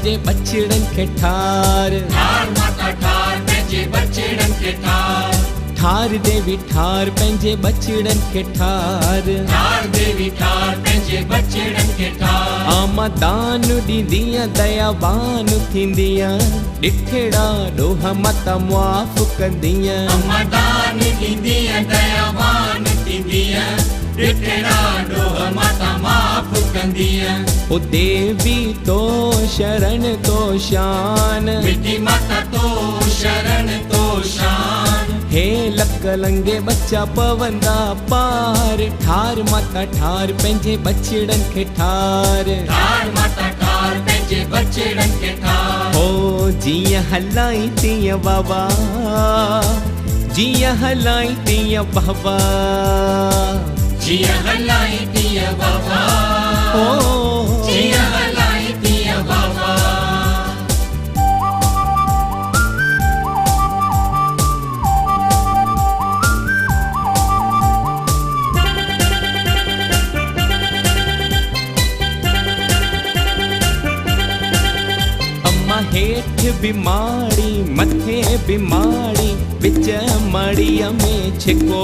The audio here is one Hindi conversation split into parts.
पंहिंजे बछड़न खे ठार। ठार माता ठार पंहिंजे बछड़न खे ठार। ठार देवी ठार पंहिंजे बछड़न खे ठार। ठार देवी ठार पंहिंजे बछड़न खे ठार। आमा दान ॾींदीअ दयावान थींदीअ, ॾिठेड़ा ॾोह माता मुआफ़ कंदीअ। अम्मा दान ॾींदीअ दयावान थींदीअ, ॾिठेड़ा ॾोह माता माफ़ कंदीअ। ओ देवी तो शरण तो शान, मिठी माता तो शरण तो शान। हे लक लंगे बच्चा पवंदा पार। ठार माता ठार पंहिंजे बछड़न खे ठार। ठार माता ठार पंहिंजे बछड़न खे ठार। हो जीअं हलाई तीअं बाबा, जीअं हलाई तीअं बाबा, जीअं हलाई तीअं बाबा, ओ जीअं हलाई तीअं बाबा। अम्मा हेठ बीमारी मथे बीमारी, विच मड़ीअ में छिको।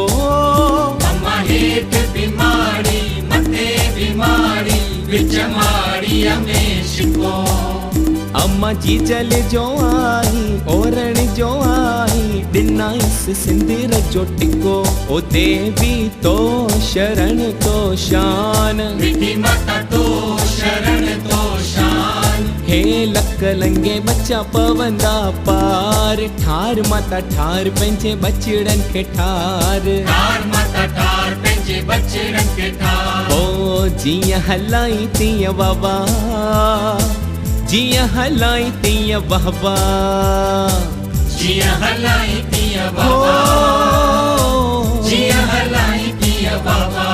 अम्मा हेठ बीमारी मथे बीमारी, विच माड़ीअ में छिको। अम्मा जी जल जो आई ओरण जो आई, ॾिनाईसि सिंदूर जो टिको। ओ देवी तो शरण तो शान, मिठी माता तो शरण तो शान। हे लक लंगे बच्चा पवंदा पार। ठार माता ठार पंहिंजे बछड़न खे ठार। ठार माता ठार पंहिंजे बछड़न खे ठार। ओ जीअं हलाई तीअं बाबा, जीअं हलाई तीअं बाबा, जीअं हलाई तीअं बाबा, जीअं हलाई तीअं बाबा।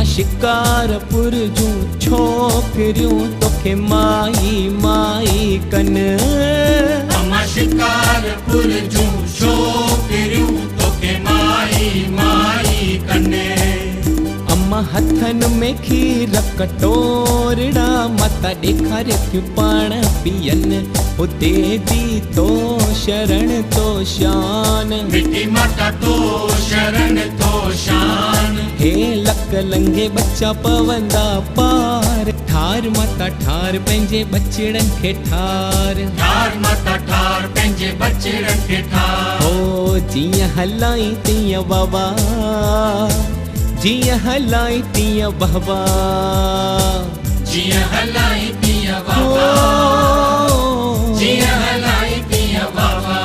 शिकारपुर जूं छोकिरियूं तोखे माई माई कन। अम्मा शिकारपुर जूं छोकिरियूं तोखे माई माई कने। अम्मा हथन में खीर कटोरड़ा, माता ॾेखारे थियूं पाण पियन। ओ देवी तो शरण तो शान, मिठी माता तो शरण तो शान। हे लक लंगे बच्चा पवंदा पार। ठार माता ठार पंहिंजे बछड़न खे ठार। ठार माता ठार पंहिंजे बछड़न खे ठार। ओ जीअं हलाई तीअं बाबा, जीअं हलाई तीअं बाबा, जीअं हलाई तीअं बाबा, जीअं हलाई तीअं बाबा।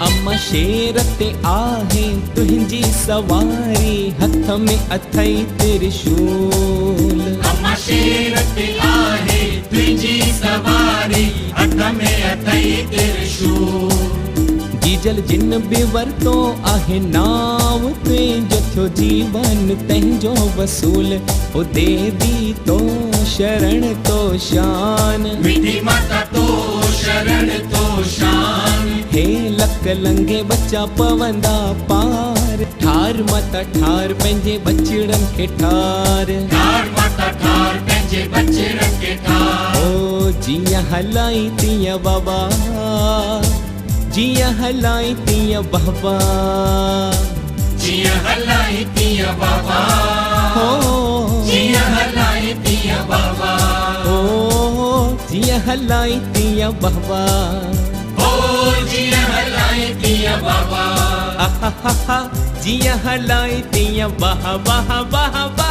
अम्मा शेर ते आहे तुंहिंजी सवारी, हथ में अथई त्रिशूल। अम्मा शेर ते आहे तुंहिंजी सवारी, हथ में अथई त्रिशूल। जीजल जिन बि वरितो आहे नाव, तुंहिंजो थियो जीवन तंहिंजो वसूल। ओ देवी तो शरण तो शान, मिठी माता तो शरण तो शान। हे लक लंगे बच्चा पवंदा पार। ठार माता ठार पंहिंजे बछड़न खे ठार। ठार माता ठार पंहिंजे बछड़न खे ठार। ओ जीअं हलाई तीअं बाबा, जीअं हलाई तीअं बाबा, जीअं हलाई तीअं बाबा, जीअं हलाई तीअं बाबा, जीअं हलाई तीअं बाबा, जीअं हलाई तीअं बाबा, जीअं हलाई तीअं बाबा बाबा।